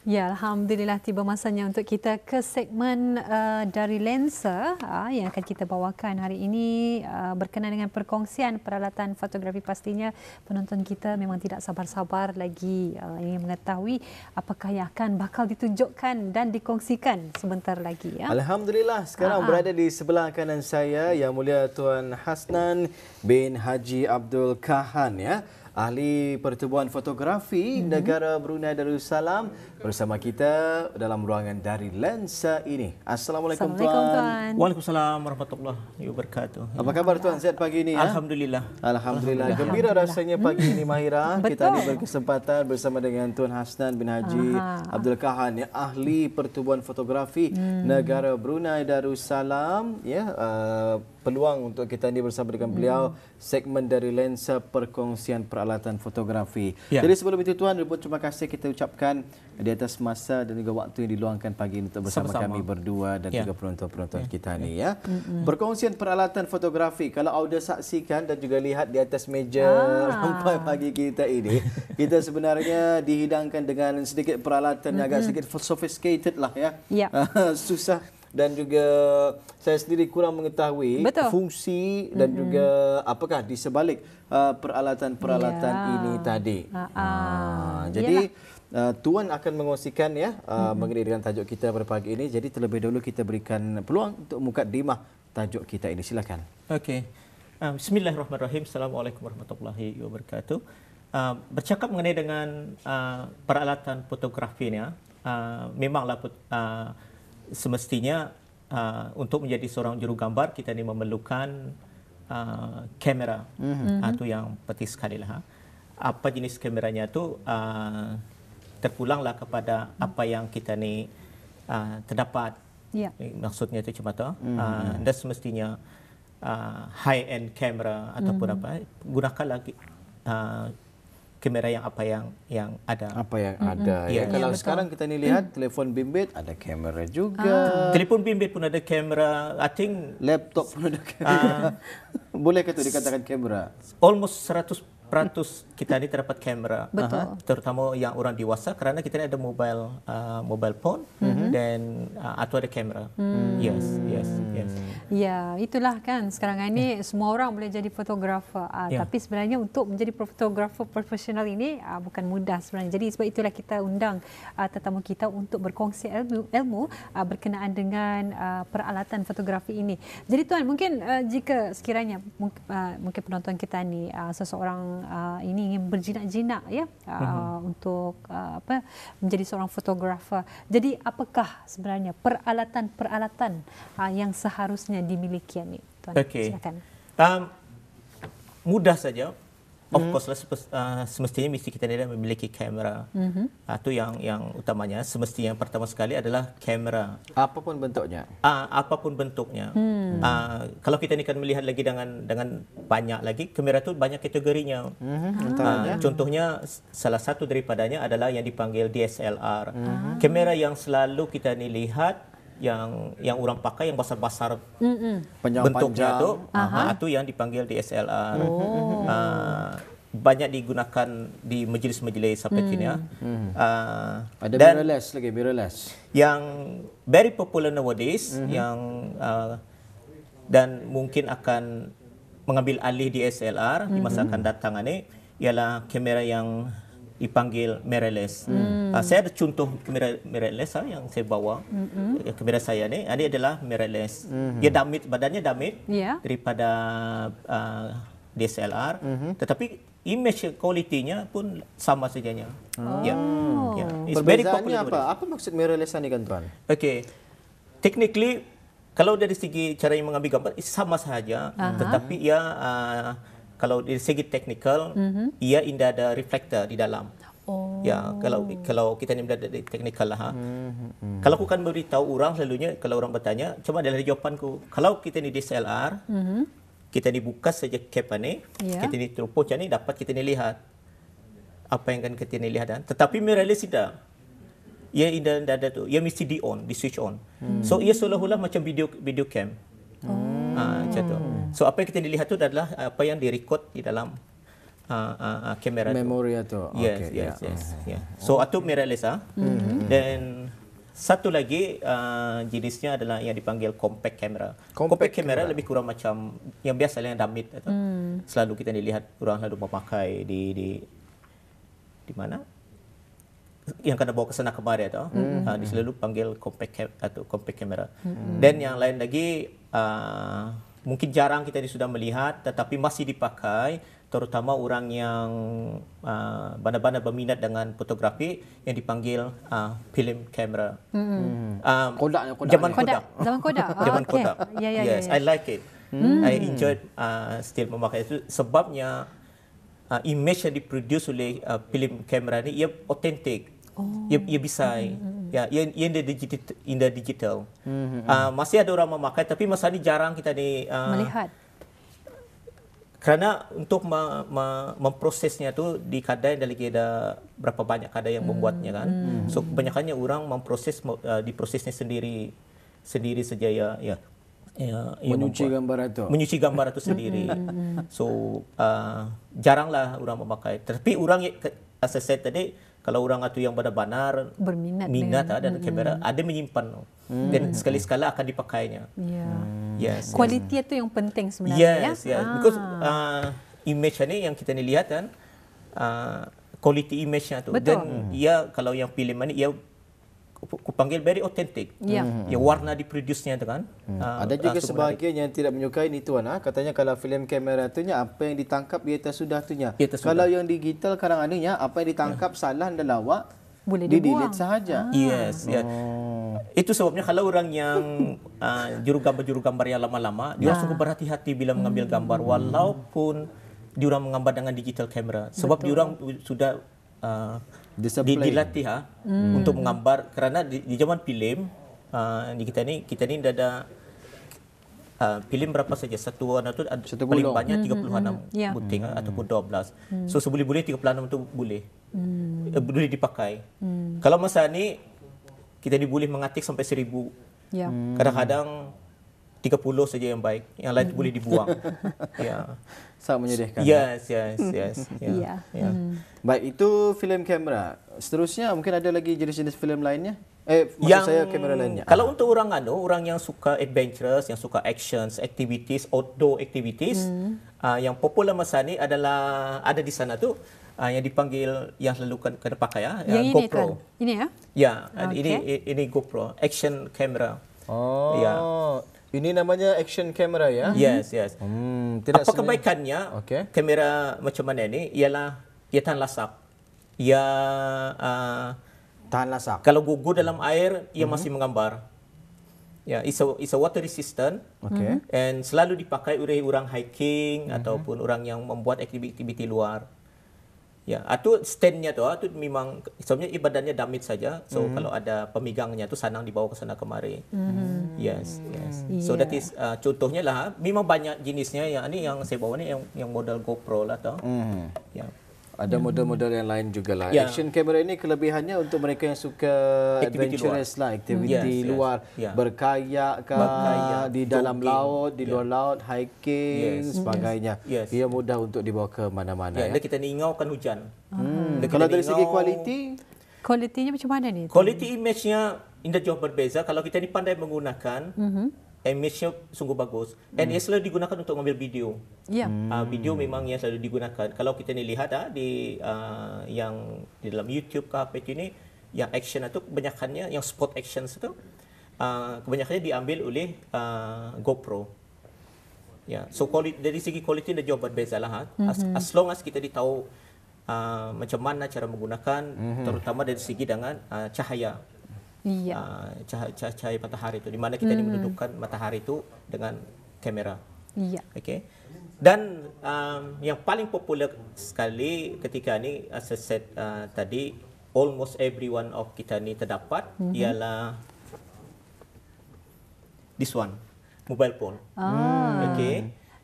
Ya, Alhamdulillah tiba masanya untuk kita ke segmen dari lensa yang akan kita bawakan hari ini berkenaan dengan perkongsian peralatan fotografi. Pastinya penonton kita memang tidak sabar-sabar lagi ingin mengetahui apakah yang akan bakal ditunjukkan dan dikongsikan sebentar lagi. Ya. Alhamdulillah sekarang berada di sebelah kanan saya Yang Mulia Tuan Hasnan bin Haji Abdul Kahan, ya. Ahli Pertubuhan Fotografi Negara Brunei Darussalam bersama kita dalam ruangan dari lensa ini. Assalamualaikum Tuan. Waalaikumsalam warahmatullahi wabarakatuh. Apa khabar Tuan? Sihat pagi ini, ya? Alhamdulillah. Alhamdulillah. Gembira rasanya pagi ini, Mahira. Kita ini berkesempatan bersama dengan Tuan Hasnan bin Haji Abdul Kahan, ya, ahli Pertubuhan Fotografi Negara Brunei Darussalam, ya. Peluang untuk kita ini bersama dengan beliau segmen dari lensa perkongsian peralatan fotografi. Ya. Jadi sebelum itu Tuan, ribuan terima kasih kita ucapkan di atas masa dan juga waktu yang diluangkan pagi ini untuk bersama kami berdua dan juga penonton-penonton kita ni, ya. Perkongsian peralatan fotografi, kalau audio saksikan dan juga lihat di atas meja rampai pagi kita ini, kita sebenarnya dihidangkan dengan sedikit peralatan yang agak sedikit sophisticated lah, ya. Susah dan juga saya sendiri kurang mengetahui fungsi dan juga apakah di sebalik peralatan-peralatan ini tadi. Jadi Tuan akan mengongsikan, ya, mengenai dengan tajuk kita pada pagi ini. Jadi terlebih dahulu kita berikan peluang untuk mukadimah tajuk kita ini. Silakan. Okey. Bismillahirrahmanirrahim. Assalamualaikum warahmatullahi wabarakatuh. Bercakap mengenai dengan peralatan fotografi ni, memanglah semestinya untuk menjadi seorang jurugambar kita ni memerlukan kamera. Itu yang penting sekali lah. Apa jenis kameranya tu terpulanglah kepada apa yang kita ni terdapat. Maksudnya itu cuma tu. Dan semestinya high end kamera ataupun apa, gunakanlah kamera yang ada. Apa yang ada. Ya, kalau sekarang kita ni lihat telefon bimbit ada kamera juga. Telefon bimbit pun ada kamera. I think laptop pun ada kamera. Boleh ke tu dikatakan kamera? Almost 100% kita ni terdapat kamera. Betul. Terutama yang orang dewasa kerana kita ni ada mobile phone dan atau ada kamera. Yes. Ya, itulah kan sekarang ini semua orang boleh jadi fotografer. Tapi sebenarnya untuk menjadi fotografer profesional ini bukan mudah sebenarnya. Jadi sebab itulah kita undang tetamu kita untuk berkongsi ilmu berkenaan dengan peralatan fotografi ini. Jadi Tuan, mungkin jika sekiranya mungkin penonton kita ni seseorang ini ingin berjinak-jinak, ya, untuk menjadi seorang fotografer. Jadi apakah sebenarnya peralatan-peralatan yang seharusnya dimiliki ni, Tuan? Okey. Silakan. Mudah saja. Of course lah, semestinya mesti kita memiliki kamera. Itu yang utamanya. Semestinya yang pertama sekali adalah kamera. Apapun bentuknya. Apapun bentuknya. Kalau kita ni kan melihat lagi dengan banyak lagi, kamera tu banyak kategorinya. Contohnya salah satu daripadanya adalah yang dipanggil DSLR. Kamera yang selalu kita ni lihat yang orang pakai yang besar-besar bentuknya tu yang dipanggil DSLR. Banyak digunakan di majlis-majlis seperti ini. Ada mirrorless lagi, mirrorless. Yang very popular nowadays dan mungkin akan mengambil alih DSLR di masa akan datang ini ialah kamera yang dipanggil mirrorless. Saya ada contoh kamera mirrorless yang saya bawa. Kamera saya ni, ini adalah mirrorless. Dia badannya damit daripada DSLR, tetapi image kualitinya pun sama sajanya. Perbezaannya apa? Apa maksud mirrorless ni kan Tuan? Okey. Technically, kalau dari segi cara yang mengambil gambar sama sahaja, tetapi ia kalau dari segi teknikal, ia tidak ada reflektor di dalam. Ya, kalau kita ni berada di teknikal lah. Kalau aku kan beritahu orang selalunya, kalau orang bertanya, coba dari jawapanku, kalau kita ni DSLR, kita ni buka saja cap ni, kita ni teropong macam ni, dapat kita ni lihat apa yang kan kita ni lihat. Tetapi mirrorless tidak. Ia tidak ada tu. Ia mesti di switch on. So ia seolah-olah macam video cam. Macam tu. So apa yang kita lihat tu adalah apa yang direkod di dalam kamera memori tu. Yes, yes. So atu mirrorless dan satu lagi jenisnya adalah yang dipanggil compact camera. Compact camera lebih kurang macam yang biasa yang damit atau selalu kita dilihat orang selalu memakai di mana? Yang kena bawa ke sana kemari atau dia selalu panggil compact camera. Dan yang lain lagi mungkin jarang kita sudah melihat tetapi masih dipakai terutama orang yang benar-benar berminat dengan fotografi yang dipanggil film kamera. Kodaknya. Zaman Kodak. Zaman Kodak. Yes, I like it. I enjoyed still memakai itu sebabnya image yang diproduce oleh film kamera ni ia authentic. Ia bisa ya in the digital. Masih ada orang memakai tapi masa ni jarang kita melihat. Kerana untuk memprosesnya tu di kedai ada lagi ada berapa banyak kedai yang membuatnya kan. So kebanyakannya orang diprosesnya sendiri saja ya menyuci gambar itu sendiri. So jaranglah orang memakai. Tapi orang as I said tadi kalau orang itu yang benar-benar minat dan kamera ada menyimpan dan sekali-sekala akan dipakainya. Yes. Kualiti itu yang penting sebenarnya. Yes. Because image ni yang kita ni lihat kan quality image-nya tu. Dan kalau yang film ni ia aku panggil very authentic. Ya warna diproduce-nya tu kan. Ada juga sebahagian yang tidak menyukai ni tuan katanya kalau film kamera tu nya apa yang ditangkap ia tersudah tu nya. Kalau yang digital kadang-kadang apa yang ditangkap salah dan lawak boleh di-delete sahaja. Yes. Itu sebabnya kalau orang yang juru gambar yang lama-lama dia sungguh berhati-hati bila mengambil gambar walaupun diorang menggambar dengan digital camera sebab diorang sudah dilatih untuk menggambar kerana di zaman film kita ni ada film berapa saja satu warna tu paling banyak 36 buting ataupun 12. So seboleh-boleh 36 tu boleh dipakai. Kalau masa ni kita boleh mengatik sampai 1000. Kadang-kadang 30 saja yang baik, yang lain boleh dibuang. Sangat menyedihkan. Yes. Baik, itu filem kamera. Seterusnya mungkin ada lagi jenis-jenis filem lainnya? Kamera lainnya. Kalau untuk orang yang suka adventurous, yang suka actions, activities, outdoor activities, yang popular masa ni adalah ada di sana tu yang dipanggil yang selalu kena pakai yang GoPro. Ini ya? Ya, ini GoPro action camera. Ini namanya action camera ya? Yes. Apa kebaikannya? Kamera macam mana ni ialah ia tahan lasak. Ia tahan lasak. Kalau gugur dalam air ia masih menggambar. It's a water resistant. And selalu dipakai oleh orang hiking ataupun orang yang membuat aktiviti luar. Atau standnya tu memang sebenarnya badannya damit saja. So kalau ada pemegangnya tu senang dibawa ke sana kemari. Yes. So that is contohnya lah. Memang banyak jenisnya. Yang saya bawa ni yang model GoPro lah tu. Ada model-model yang lain juga lah. Action camera ini kelebihannya untuk mereka yang suka adventurous lah, aktiviti luar, berkayak di dalam laut, di luar laut, hiking, sebagainya. Ia mudah untuk dibawa ke mana-mana. Kita ni ingaukan hujan. Kalau dari segi kualitinya macam mana ni? Quality image-nya indah jauh berbeza. Kalau kita ni pandai menggunakan image-nya sungguh bagus. And ia selalu digunakan untuk mengambil video. Video memang yang selalu digunakan. Kalau kita ni lihat yang di dalam YouTube ke apa itu ni, yang action itu kebanyakannya, yang sport action itu, kebanyakannya diambil oleh GoPro. So dari segi quality dia jauh berbeza lah. As long as kita tahu macam mana cara menggunakan, terutama dari segi dengan cahaya. Cahaya matahari itu di mana kita mendudukkan matahari itu dengan kamera. Dan yang paling popular sekali ketika ni as I said tadi almost everyone of kita ni terdapat ialah this one, mobile phone.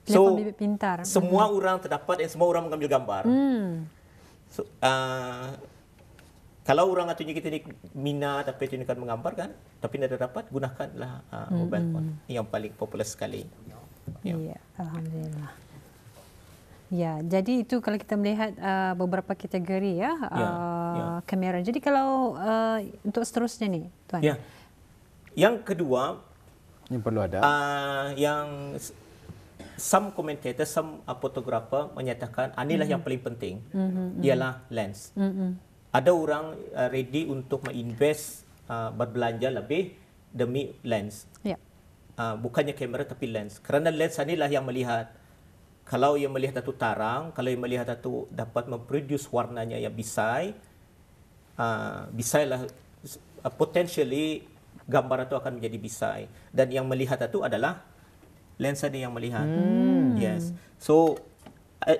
So pintar. Semua orang terdapat dan semua orang mengambil gambar. So kalau orang atunya kita ni minat tapi ini kan menggambar kan, tapi tidak dapat, gunakanlah mobile phone yang paling popular sekali. Alhamdulillah. Ya, jadi itu kalau kita melihat beberapa kategori ya, kamera. Jadi kalau untuk seterusnya ni, Tuan. Ya. Yang kedua, yang perlu ada. Yang some commentators, some fotografer menyatakan inilah yang paling penting, ialah lens. Ada orang ready untuk menginvest, berbelanja lebih demi lens. Ya. Bukannya kamera tapi lens. Kerana lens inilah yang melihat. Kalau ia melihat satu tarang, kalau ia melihat satu dapat memproduce warnanya yang bisai, bisailah potentially gambar itu akan menjadi bisai. Dan yang melihat itu adalah lensa dia yang melihat. Yes. So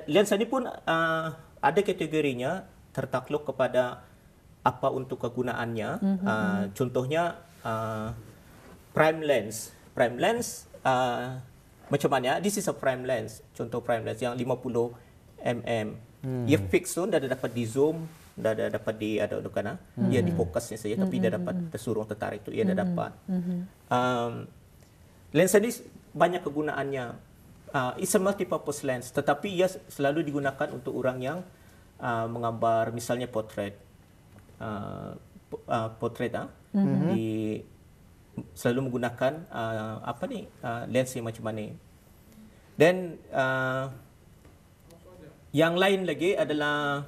lensa ini pun ada kategorinya tertakluk kepada apa untuk kegunaannya. Contohnya prime lens. Prime lens macam mana? This is a prime lens. Contoh prime lens yang 50 mm. Ia fix tu, dah dapat di zoom, dah dapat di ada kan? Ia di fokusnya saja, tapi dah dapat tersuruh tertarik tu, ia dah dapat. Lensa ni banyak kegunaannya. It's a multi-purpose lens, tetapi ia selalu digunakan untuk orang yang menggambar, misalnya portrait. Portrait selalu menggunakan lens yang macam mana. Dan yang lain lagi adalah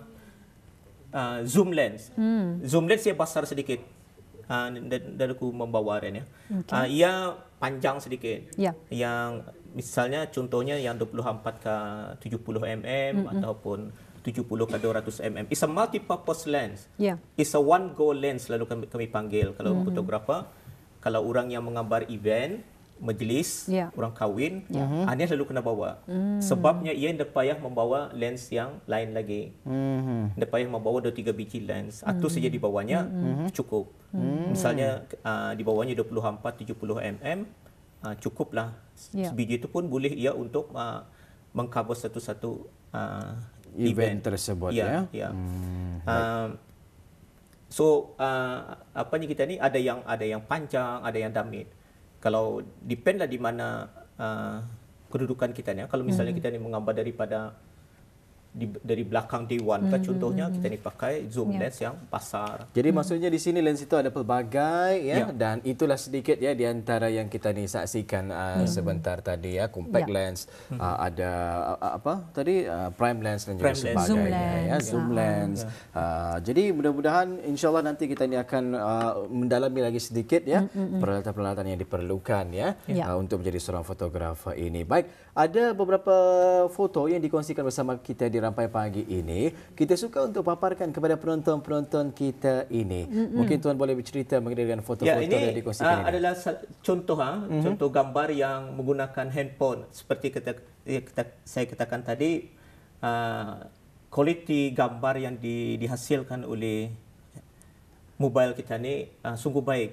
zoom lens. Zoom lens ia besar sedikit. Dan aku membawa ya. Ia panjang sedikit. Yang misalnya contohnya yang 24 ke 70 mm ataupun 70 ke 200 mm. It's a multi-purpose lens. It's a one go lens selalu kami panggil kalau fotografer. Kalau orang yang menggambar event, majlis, orang kahwin, dia selalu kena bawa. Sebabnya ia tidak payah membawa lens yang lain lagi. Tidak payah membawa 2-3 biji lens. Satu saja dibawanya cukup. Misalnya dibawanya 24-70 mm, cukuplah. Sebiji itu pun boleh ia untuk mengcover satu-satu event tersebut. So kita ni ada yang panjang, ada yang damit. Kalau dependlah di mana kedudukan kita ni. Kalau misalnya kita ni menggambar dari belakang dewan, contohnya kita ni pakai zoom lens yang besar. Jadi maksudnya di sini lens itu ada pelbagai dan itulah sedikit di antara yang kita ni saksikan sebentar tadi compact lens, ada prime lens dan juga sebagainya, zoom lens. Jadi mudah-mudahan insya-Allah nanti kita ni akan mendalami lagi sedikit peralatan-peralatan yang diperlukan untuk menjadi seorang fotografer ini. Baik, ada beberapa foto yang dikongsikan bersama kita di Rampai Pagi ini. Kita suka untuk paparkan kepada penonton-penonton kita ini. Mungkin Tuan boleh bercerita mengenai dengan foto-foto yang dikongsikan ini. Adalah contoh contoh gambar yang menggunakan handphone. Seperti saya katakan tadi, kualiti gambar yang dihasilkan oleh mobile kita ni sungguh baik.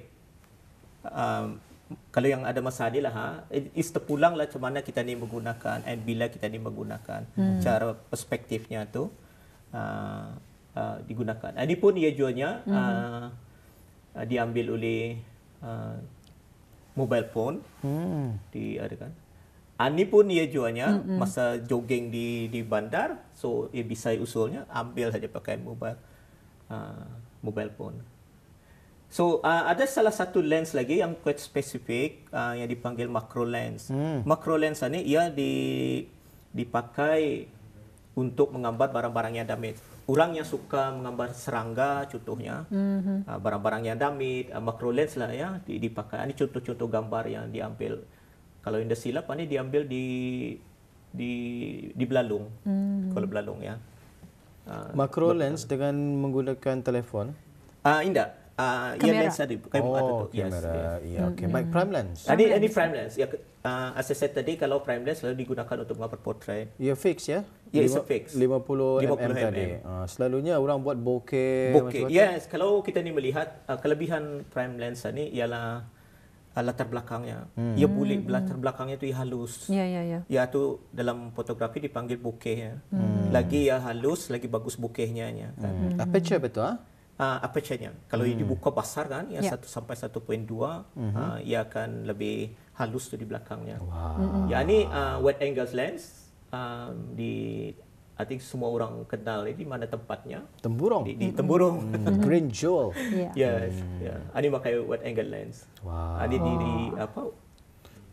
Kalau yang ada masalah ni lah, terpulanglah macam mana kita ni menggunakan and bila kita ni menggunakan cara perspektifnya tu digunakan. Ini pun ia jualnya diambil oleh mobile phone diadakan. Ini pun ia jualnya masa jogging di bandar, so ia bisa usulnya ambil saja pakai mobile phone. So ada salah satu lens lagi yang quite spesifik yang dipanggil macro lens. Macro lens ni ia dipakai untuk menggambar barang-barang yang damit. Orang yang suka menggambar serangga contohnya, barang-barang yang damit, macro lens lah dipakai. Ini contoh-contoh gambar yang diambil. Kalau indah silap ini diambil di Belalung. Kalau Belalung macro lens dengan menggunakan telefon? Indah. Kamera. Lens ada. Kamera. Okey. Baik, prime lens. Ini prime lens. As I said tadi, kalau prime lens selalu digunakan untuk menggambar portrait. Ia fix ya? Ya, it's a fix. 50 mm tadi. Selalunya orang buat bokeh. Yes, kalau kita ni melihat kelebihan prime lens ni ialah latar belakangnya. Ia boleh latar belakangnya tu ia halus. Ya tu dalam fotografi dipanggil bokeh. Lagi ia halus, lagi bagus bokehnya kan. Aperture betul aperture-nya. Kalau dibuka besar kan, yang 1 sampai 1.2, ia akan lebih halus tu di belakangnya. Ini wide angle lens. di I think semua orang kenal di mana tempatnya. Temburong. Di Temburong. Green Jewel. Yes. Ani pakai wide angle lens. Wow. Ani di apa?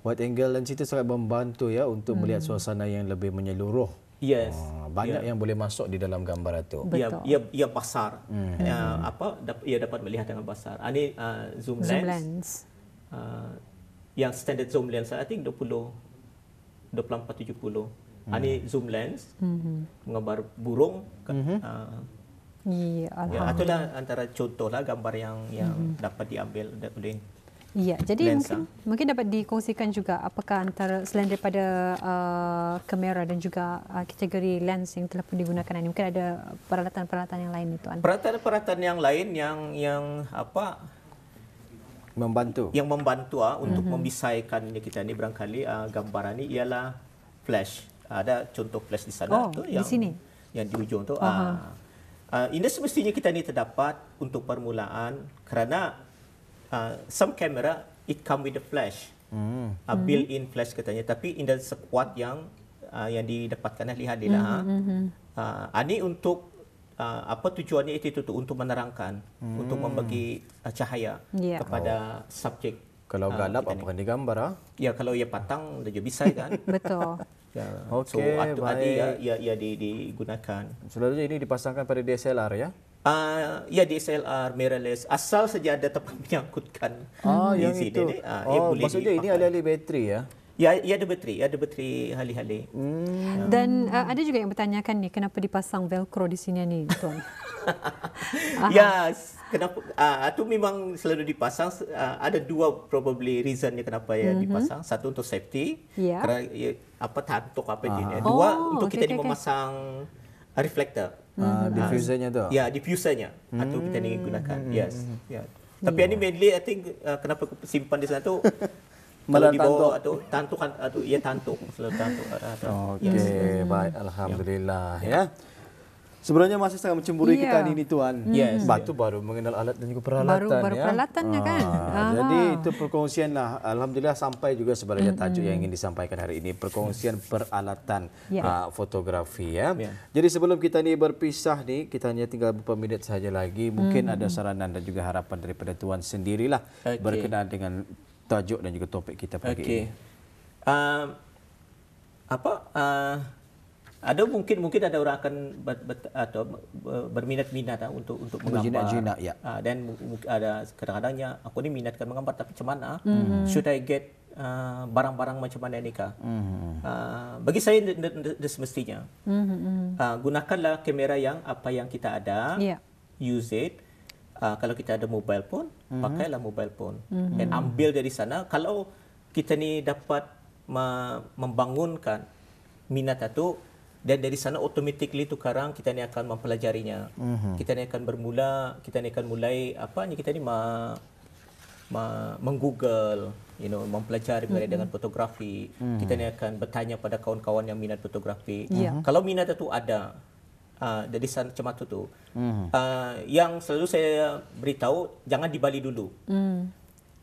Wide angle lens itu sangat membantu ya untuk melihat suasana yang lebih menyeluruh. Yes. Banyak yang boleh masuk di dalam gambar itu. Ia besar. Ia dapat melihat dengan besar. Ani zoom lens. Yang standard zoom lens I think 24-70. Ini zoom lens, menggambar burung. Itulah antara contohlah gambar yang dapat diambil oleh. Ya, jadi mungkin dapat dikongsikan juga apakah antara selain daripada kamera dan juga kategori lens yang telah pun digunakan ini, mungkin ada peralatan-peralatan yang lain itu. Peralatan-peralatan yang lain yang membantu. Yang membantu untuk membisaikan kita ni barangkali gambaran ini ialah flash. Ada contoh flash di sana tu yang di sini. Yang di ujung tu. Ini semestinya kita ni terdapat untuk permulaan kerana some camera it come with the flash. Built-in flash katanya, tapi tidak sekuat yang didapatkan lihat-lihat. Ini untuk apa tujuannya itu untuk menerangkan, untuk membagi cahaya kepada subjek. Kalau gelap apa kan digambar? Ya, kalau ia patang dia bisa kan. Betul. Ya. Okey, baik. Ia digunakan. Selalunya ini dipasangkan pada DSLR ya? Ya, DSLR, mirrorless, asal saja ada tempat menyangkutkan. Yang itu. Maksudnya ini alih-alih bateri ya? Ya, ada bateri hali-hali. Dan ada juga yang bertanyakan ni kenapa dipasang velcro di sini ni, tuan. Ya, kenapa? Itu memang selalu dipasang. Ada dua probably reasonnya kenapa ya dipasang. Satu untuk safety, kerana tantuk ini. Dua untuk kita memasang reflektor. Diffusernya tu? Ya, diffusernya. Itu kita ni gunakan. Yes. Tapi ini mainly I think kenapa simpan di sana tu. Kalau dibawa atau tantukan atau ia tantuk selalu tantuk. Okey, baik, alhamdulillah ya. Sebenarnya masih sangat mencemburi kita ini tuan. Batu baru mengenal alat dan juga peralatan baru peralatannya kan. Jadi itu perkongsian lah. Alhamdulillah sampai juga sebenarnya tajuk yang ingin disampaikan hari ini, perkongsian peralatan fotografi ya. Jadi sebelum kita ni berpisah ni, kita hanya tinggal beberapa minit sahaja lagi. Mungkin ada saranan dan juga harapan daripada tuan sendirilah berkenaan dengan tajuk dan juga topik kita pagi ini. Ada mungkin ada orang akan berminat-minat untuk menggambar. Berjinak-jinak ya. Dan ada kadang-kadangnya aku ni minatkan menggambar tapi macam mana? Should I get barang-barang macam mana ni kah? Bagi saya semestinya. Gunakanlah kamera yang kita ada. Use it. Kalau kita ada mobile phone, pakailah mobile phone. Dan ambil dari sana. Kalau kita ni dapat membangunkan minat itu, dan dari sana automatically sekarang kita ni akan mempelajarinya. Kita ni akan mulai kita ni menggoogle, mempelajari berkaitan dengan fotografi. Kita ni akan bertanya pada kawan-kawan yang minat fotografi. Kalau minat itu ada, dari sana macam tu. Yang selalu saya beritahu, jangan di Bali dulu.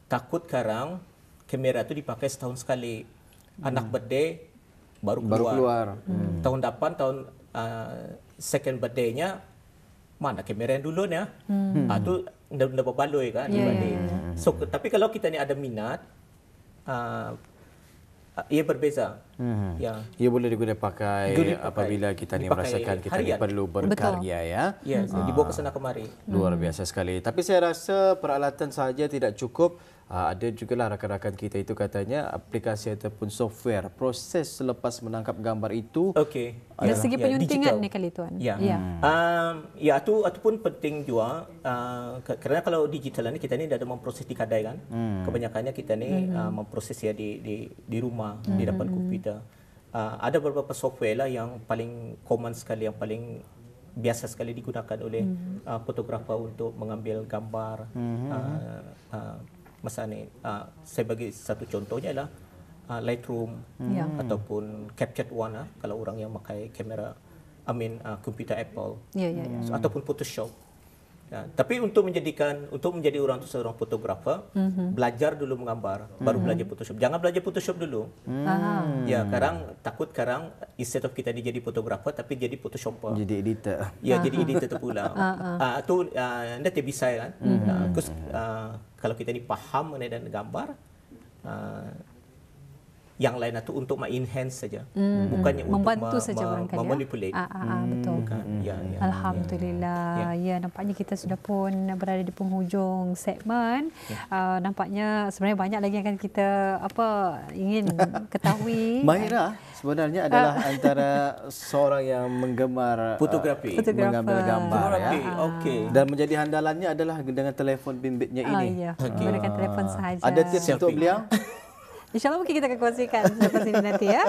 Takut sekarang kamera tu dipakai setahun sekali. Anak birthday baru keluar. Tahun depan, second birthday-nya, mana kamera yang dulu ni? Itu dah berbaloi kan? So, tapi kalau kita ni ada minat, ia berbeza. Ia boleh digunakan pakai apabila kita ni merasakan kita ni perlu berkarya ya. Dibawa ke sana kemari. Luar biasa sekali. Tapi saya rasa peralatan saja tidak cukup. Ada jugalah rakan-rakan kita itu katanya aplikasi ataupun software proses selepas menangkap gambar itu. Dari segi penyuntingan ni kali tuan. Itu pun penting juga. Kerana kalau digital ni kita ni dah ada memproses di kedai kan. Kebanyakannya kita ni memproses ya di rumah di depan komputer. Ada beberapa software lah yang paling common sekali, yang paling biasa sekali digunakan oleh fotografer untuk mengambil gambar. Masa ni, saya bagi satu contohnya adalah Lightroom ataupun Capture One kalau orang yang pakai kamera, komputer Apple, ataupun Photoshop. Ya, tapi untuk menjadi seorang fotografer, belajar dulu menggambar, baru belajar Photoshop. Jangan belajar Photoshop dulu. Ya, sekarang instead of kita jadi fotografer tapi jadi Photoshopper. Jadi editor. Ya, jadi editor tu pula. Itu anda tidak bisa kan? Kalau kita ni faham mengenai dan gambar, yang lain itu untuk enhance saja, bukannya membantu untuk saja memanipulate. Betul. Bukan. Alhamdulillah. Ya, nampaknya kita sudah pun berada di penghujung segmen. Nampaknya sebenarnya banyak lagi yang akan kita ingin ketahui. Mahira sebenarnya adalah antara seorang yang menggemar fotografi, mengambil gambar ya. Okey. Dan menjadi handalannya adalah dengan telefon bimbitnya ini. Ya, menggunakan telefon sahaja. Ada tips untuk beliau? InsyaAllah mungkin kita akan kongsikan selepas ini nanti ya.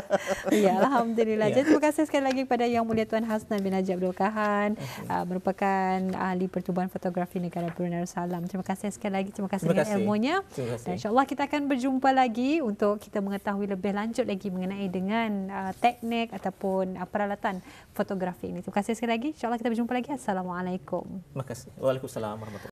Ya, Alhamdulillah. Jadi terima kasih sekali lagi kepada Yang Mulia Tuan Hasnan bin Haji Abdul Kahan, merupakan ahli pertubuhan fotografi negara Brunei Darussalam. Terima kasih sekali lagi. Terima kasih dengan ilmunya. Dan insyaAllah kita akan berjumpa lagi untuk kita mengetahui lebih lanjut lagi mengenai dengan teknik ataupun peralatan fotografi ini. Terima kasih sekali lagi. InsyaAllah kita berjumpa lagi. Assalamualaikum. Terima kasih. Waalaikumsalam warahmatullahi wabarakatuh.